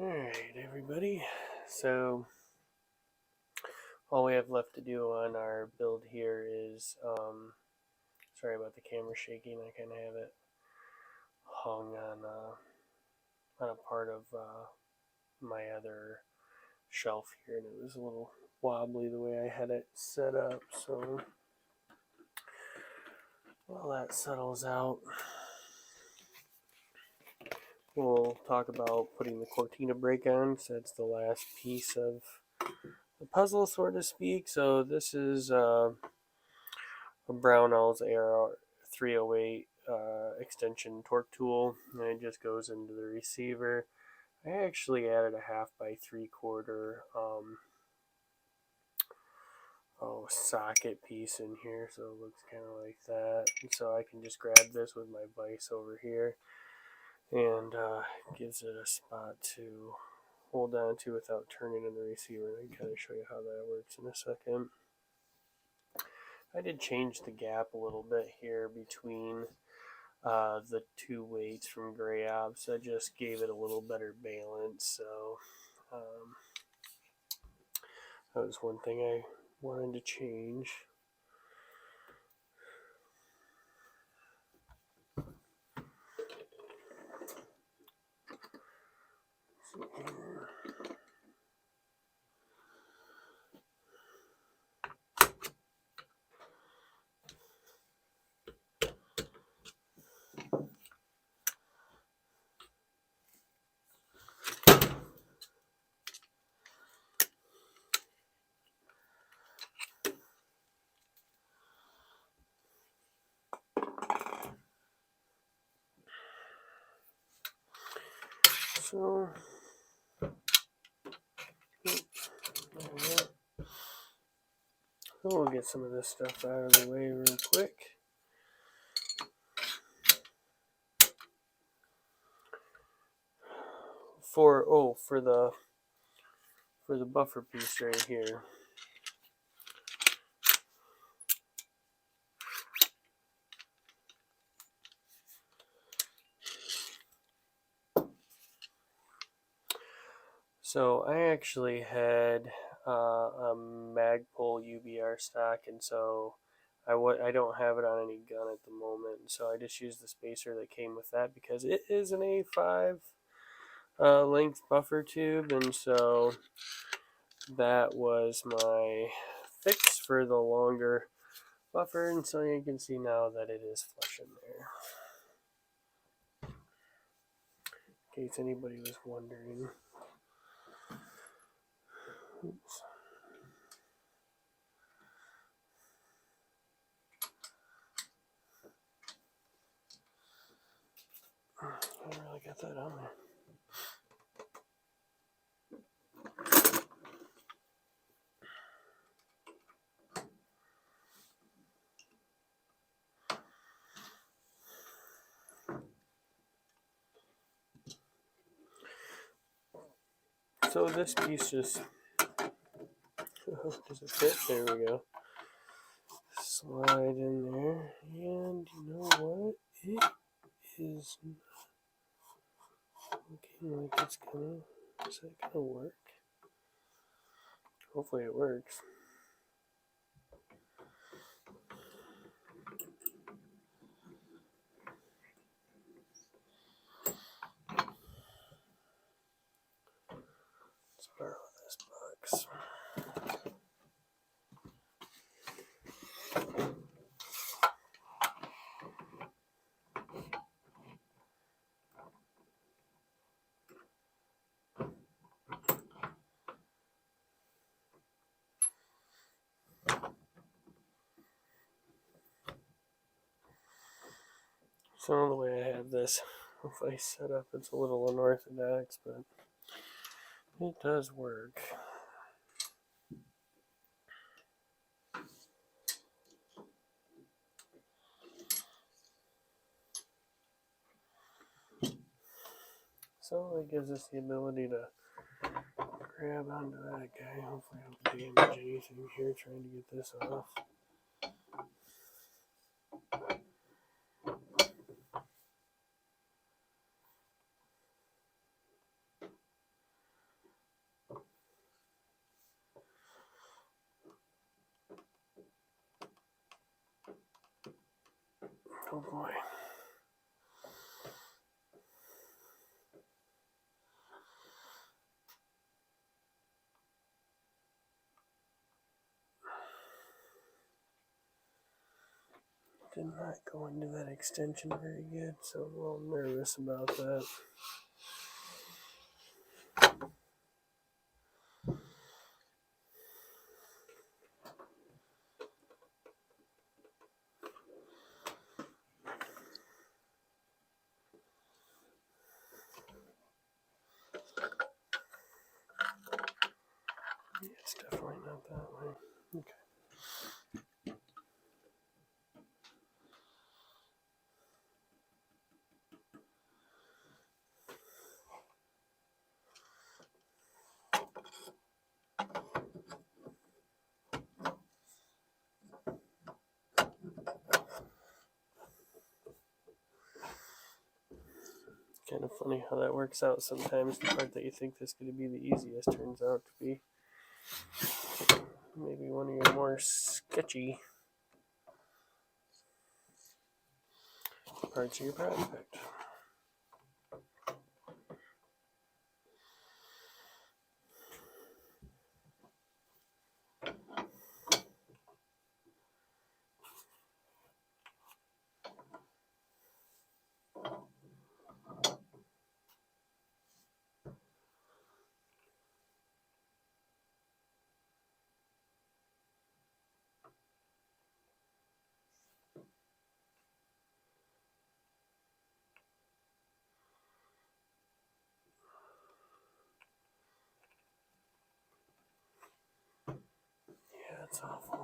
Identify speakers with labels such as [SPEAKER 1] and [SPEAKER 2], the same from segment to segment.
[SPEAKER 1] Alright, everybody. So, all we have left to do on our build here is, sorry about the camera shaking, I kind of have it hung on a part of my other shelf here, and it was a little wobbly the way I had it set up, so while that settles out, we'll talk about putting the Cortina brake on, so that's the last piece of the puzzle, so to speak. So this is a Brownell's AR308 extension torque tool, and it just goes into the receiver. I actually added a 1/2 by 3/4 socket piece in here, so it looks kind of like that. And so I can just grab this with my vise over here, and gives it a spot to hold on to without turning in the receiver. I can kind of show you how that works in a second. I did change the gap a little bit here between the two weights from Gray Ops. I just gave it a little better balance, so that was one thing I wanted to change. So, we'll get some of this stuff out of the way real quick. For the buffer piece right here. So I actually had a Magpul UBR stock, and so I don't have it on any gun at the moment, so I just used the spacer that came with that because it is an A5 length buffer tube, and so that was my fix for the longer buffer, and so you can see now that it is flush in there. In case anybody was wondering. Oops. I really got that on there. So this piece just does it fit? There we go. Slide in there, and you know what? It is looking like it's gonna. Is that gonna work? Hopefully it works. Let's borrow this box. So the way I have this device set up, it's a little unorthodox, but it does work. So it gives us the ability to grab onto that guy. Hopefully I don't damage anything here trying to get this off. Oh boy. Did not go into that extension very good, so I'm a little nervous about that. Yeah, it's definitely not that way. Okay. Kind of funny how that works out sometimes. The part that you think is going to be the easiest turns out to be maybe one of your more sketchy parts of your project. Yeah, it's awful.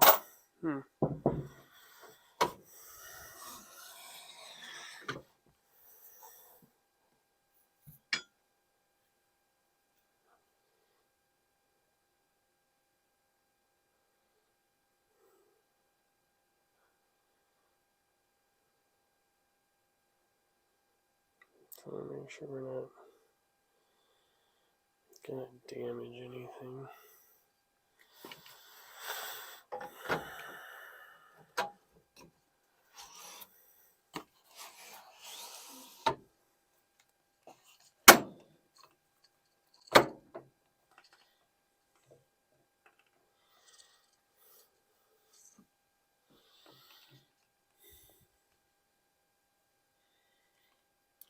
[SPEAKER 1] So I want to make sure we're not going to damage anything.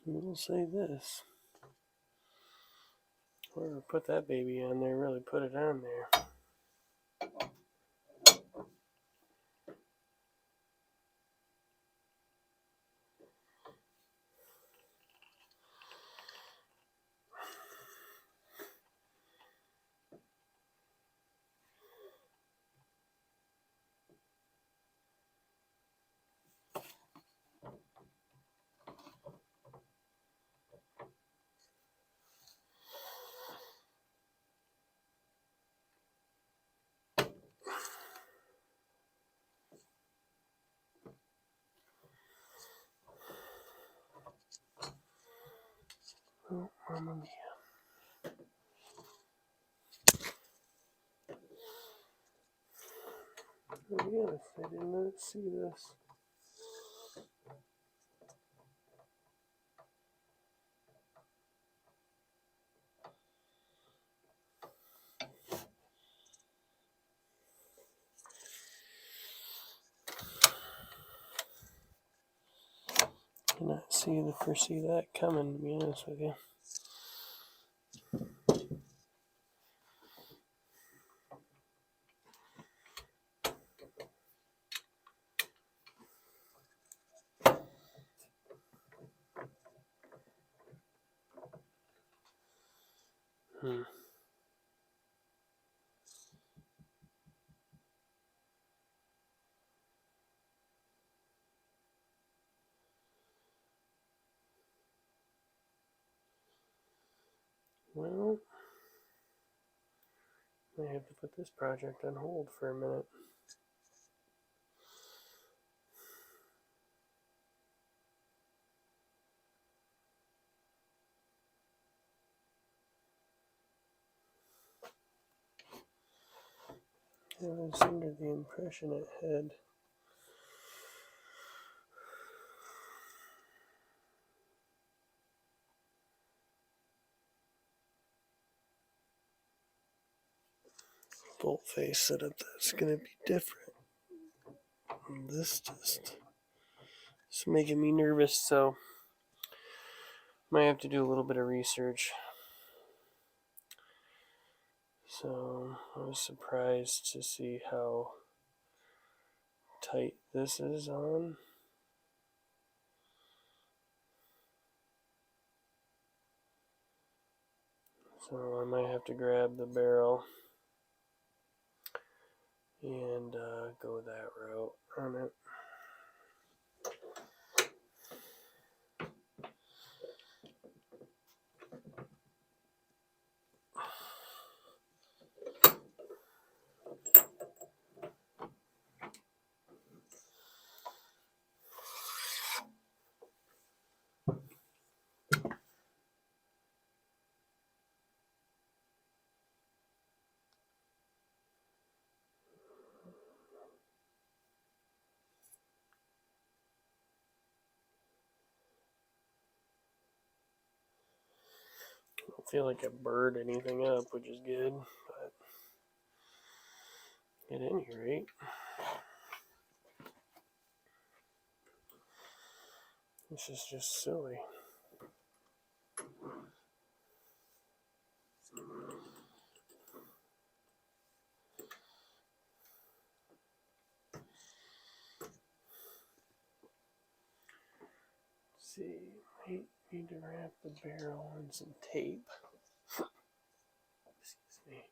[SPEAKER 1] We'll say this. Whoever put that baby on there really put it on there. Oh, Mamma Mia. Oh, yes, I did not see this. Did not foresee that coming, to be honest with you. Well, I have to put this project on hold for a minute. I was under the impression it had bolt face setup that's going to be different. And this just is making me nervous, so might have to do a little bit of research. So I was surprised to see how tight this is on. So I might have to grab the barrel and go that route on it. I don't feel like I burred anything up, which is good, but at any rate, this is just silly. Let's see, might need to wrap the barrel in some tape. Excuse me.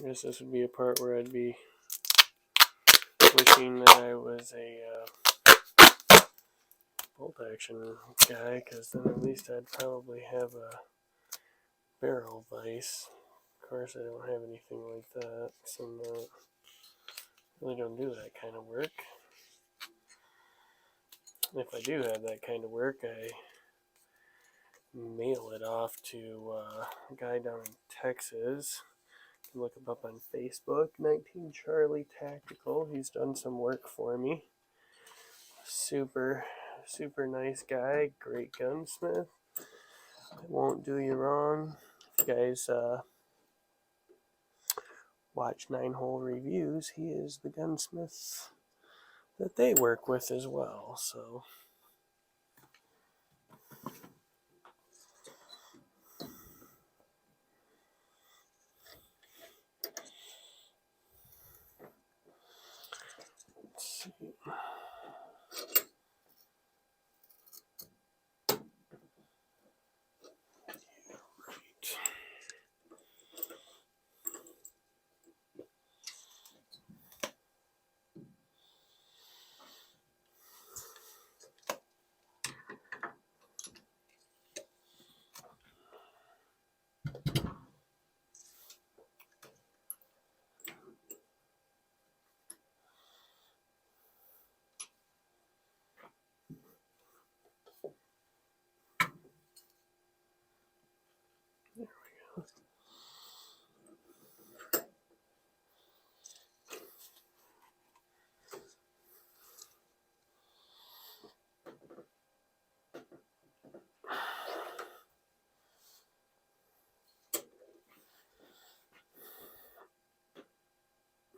[SPEAKER 1] I guess this would be a part where I'd be wishing that I was a bolt action guy, because then at least I'd probably have a barrel vise. Of course, I don't have anything like that, so I really don't do that kind of work. If I do have that kind of work, I mail it off to a guy down in Texas. You can look him up on Facebook, 19 Charlie Tactical. He's done some work for me. Super nice guy, great gunsmith. Won't do you wrong. If you guys watch 9-hole reviews, he is the gunsmith that they work with as well. So let's see. There we go.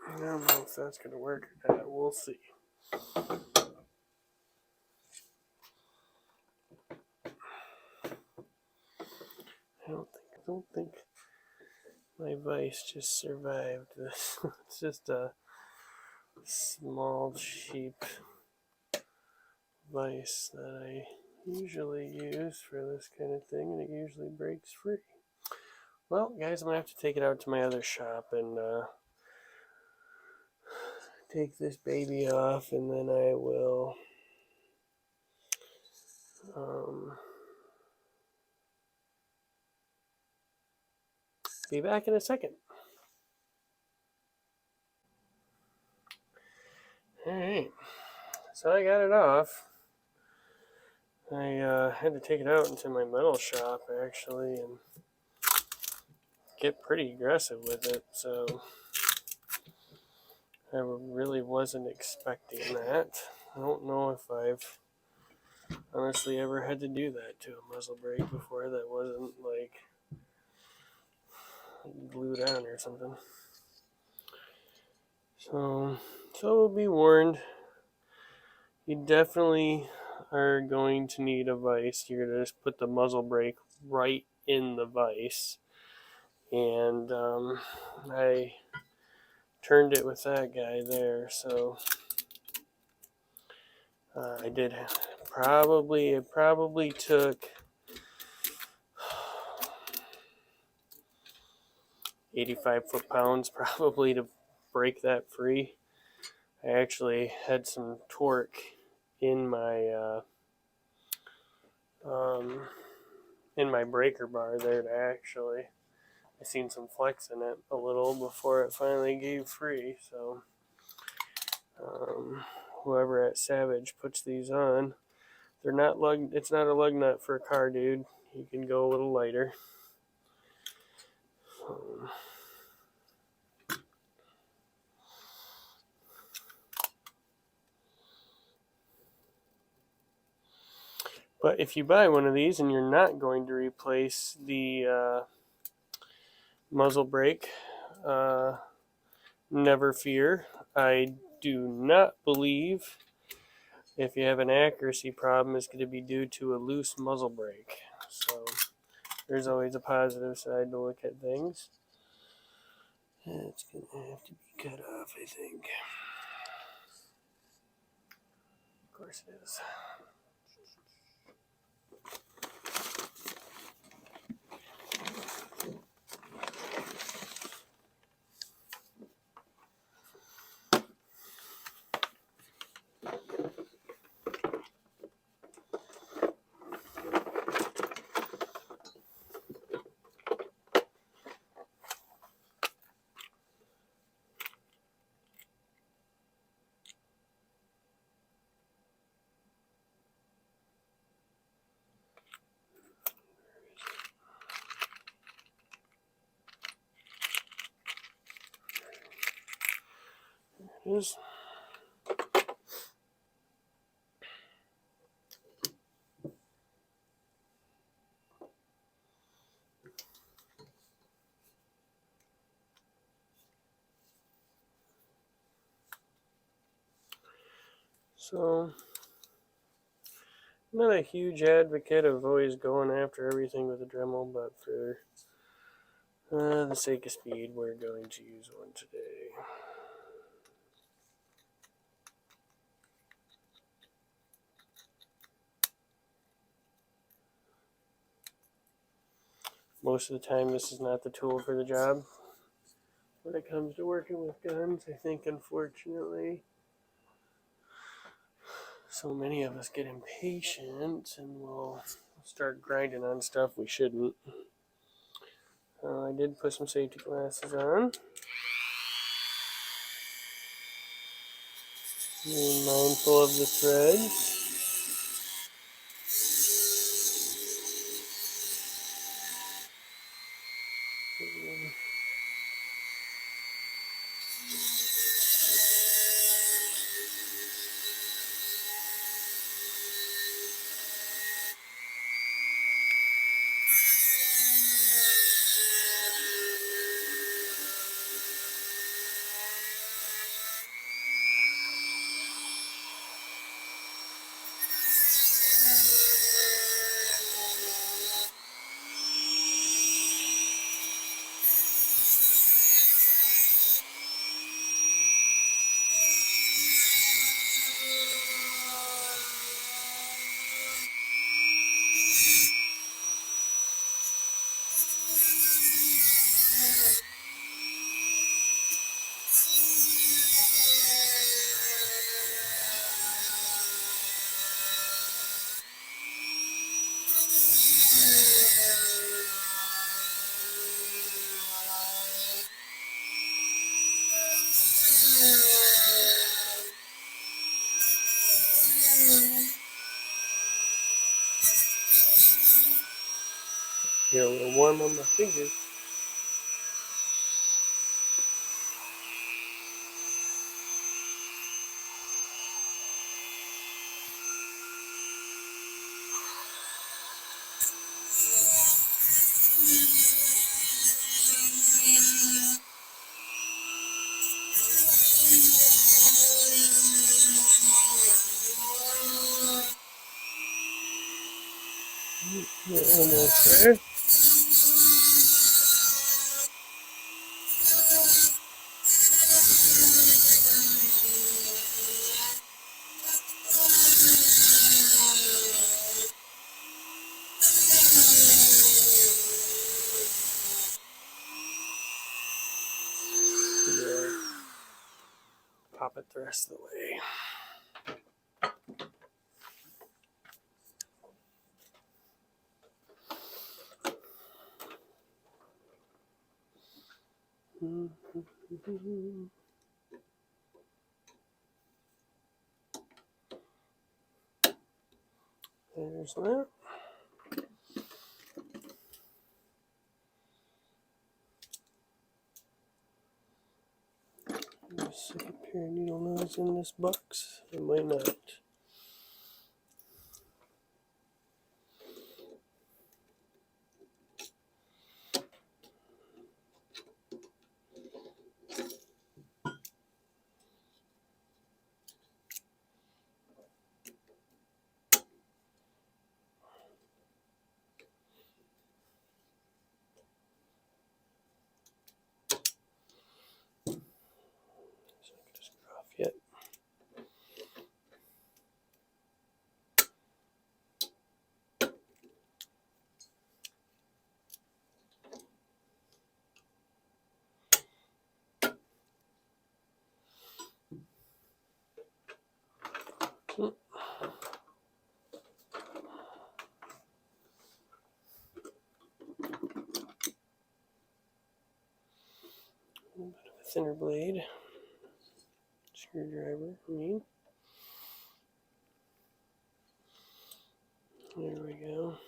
[SPEAKER 1] I don't know if that's going to work or not. We'll see. I don't think my vise just survived this. It's just a small, cheap vise that I usually use for this kind of thing, and it usually breaks free. Well, guys, I'm going to have to take it out to my other shop and take this baby off, and then I will be back in a second. Alright, so I got it off. I had to take it out into my metal shop, actually, and get pretty aggressive with it, so I really wasn't expecting that. I don't know if I've honestly ever had to do that to a muzzle brake before that wasn't like glued on or something. So be warned, you definitely are going to need a vise. You're going to just put the muzzle brake right in the vise. And I turned it with that guy there, so I did it probably took 85 foot-pounds probably to break that free. I actually had some torque in my breaker bar there to actually, I seen some flex in it a little before it finally gave free. So whoever at Savage puts these on, they're not lug. It's not a lug nut for a car, dude. You can go a little lighter. But if you buy one of these and you're not going to replace the muzzle brake, never fear. I do not believe if you have an accuracy problem it's going to be due to a loose muzzle brake. So there's always a positive side to look at things. It's going to have to be cut off, I think. Of course it is. There it is. So, I'm not a huge advocate of always going after everything with a Dremel, but for the sake of speed, we're going to use one today. Most of the time, this is not the tool for the job. When it comes to working with guns, I think, unfortunately, so many of us get impatient and we'll start grinding on stuff we shouldn't. I did put some safety glasses on. Being mindful of the threads. Get a little warm on my fingers. Yeah, almost there. Yeah. Pop it the rest of the way. There's that. Let's see if here needle nose in this box. It might not. Just off yet. A little bit of a thinner blade. Screwdriver, I mean. There we go.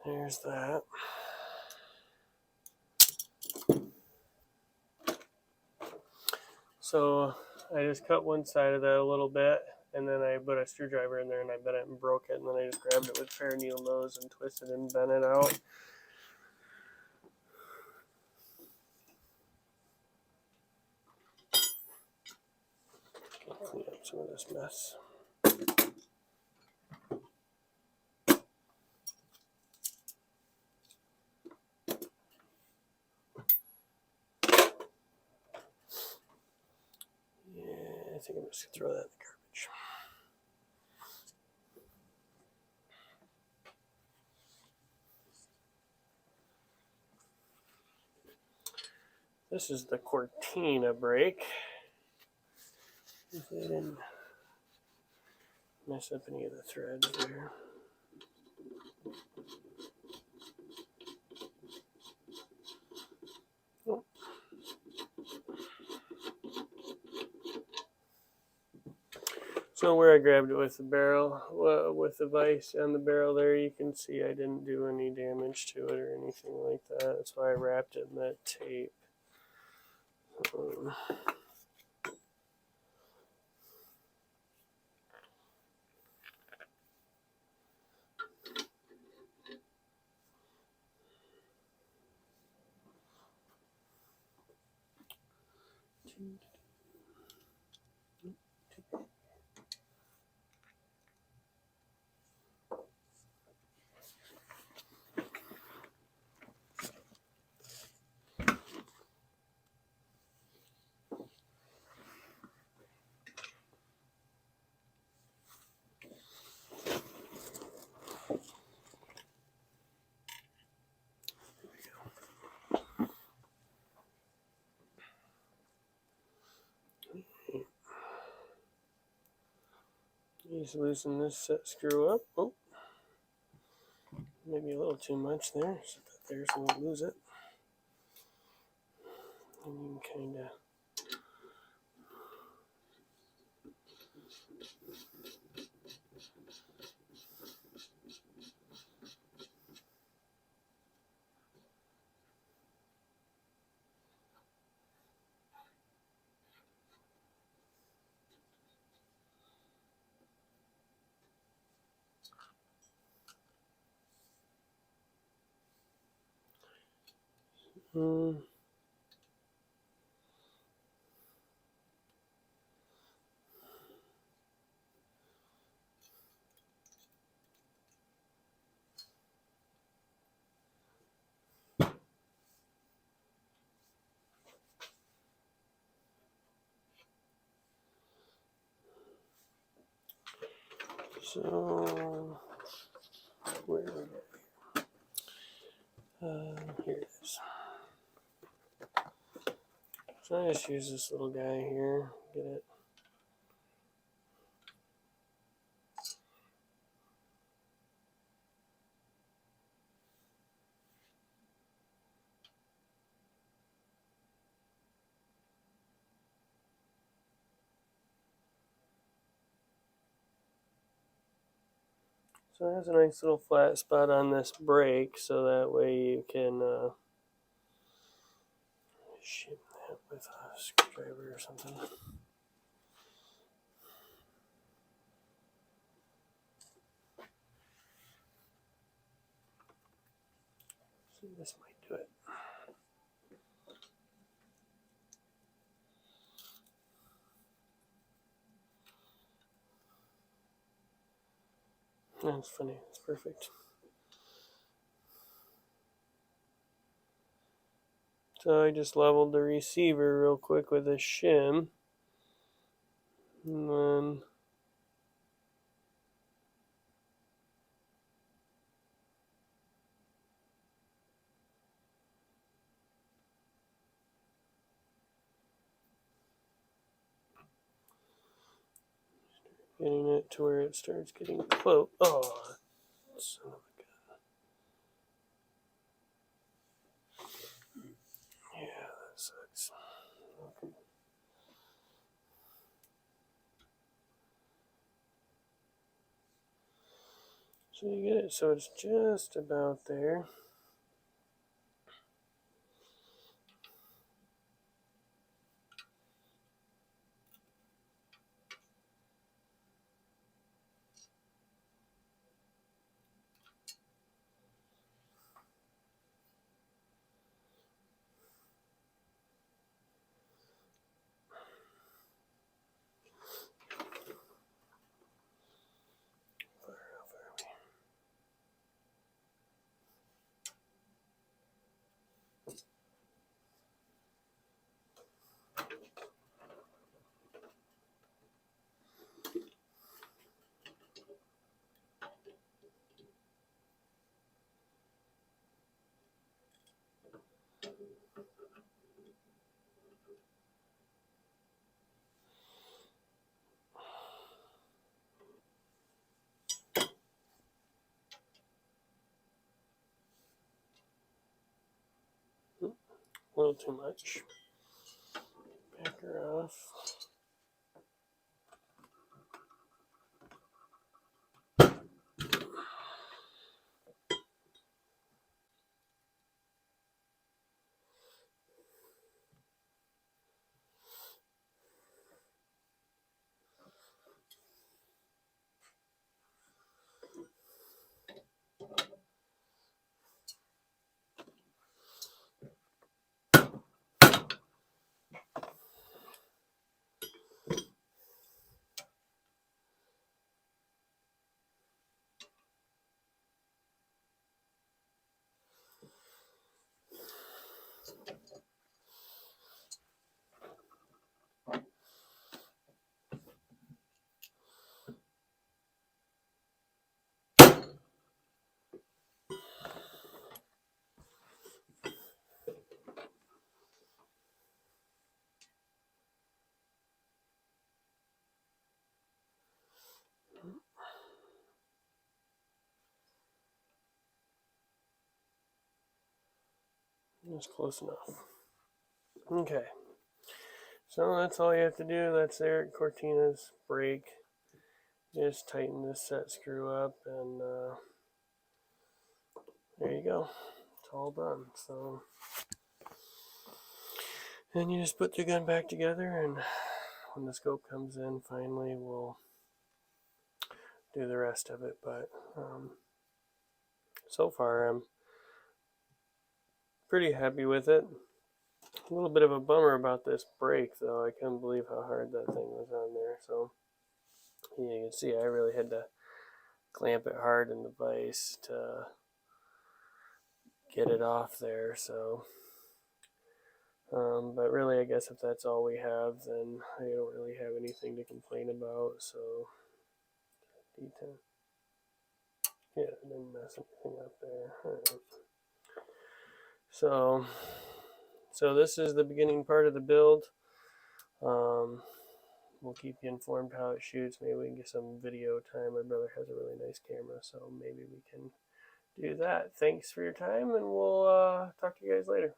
[SPEAKER 1] There's that. So I just cut one side of that a little bit, and then I put a screwdriver in there and I bent it and broke it, and then I just grabbed it with a pair of needle nose and twisted and bent it out. Clean up some of this mess. Yeah, I think I'm just gonna throw that in the garbage. This is the Cortina brake. Hopefully I didn't mess up any of the threads there. Oh. So where I grabbed it with the barrel, with the vise on the barrel there, you can see I didn't do any damage to it or anything like that. That's why I wrapped it in that tape. Just loosen this set screw up. Oh, maybe a little too much there. Set that there so we don't lose it. And you can kind of So, where are we? Here it is. So I just use this little guy here, get it. So it has a nice little flat spot on this brake, so that way you can shim that with a screwdriver or something. See, this might do it. That's funny. It's perfect. So I just leveled the receiver real quick with a shim. And then getting it to where it starts getting close. Oh, son of a gun. Yeah, that sucks. Okay. So you get it so it's just about there. A little too much. Back her off. That's close enough. Okay. So that's all you have to do. That's Eric Cortina's brake. Just tighten this set screw up, and there you go. It's all done. So, and you just put the gun back together, and when the scope comes in, finally, we'll do the rest of it. But so far, I'm pretty happy with it. A little bit of a bummer about this brake though. I couldn't believe how hard that thing was on there. So yeah, you can see I really had to clamp it hard in the vise to get it off there. So but really, I guess if that's all we have, then I don't really have anything to complain about. So D10. Yeah, I didn't mess anything up there. All right. So this is the beginning part of the build. We'll keep you informed how it shoots. Maybe we can get some video time. My brother has a really nice camera, so maybe we can do that. Thanks for your time, and we'll talk to you guys later.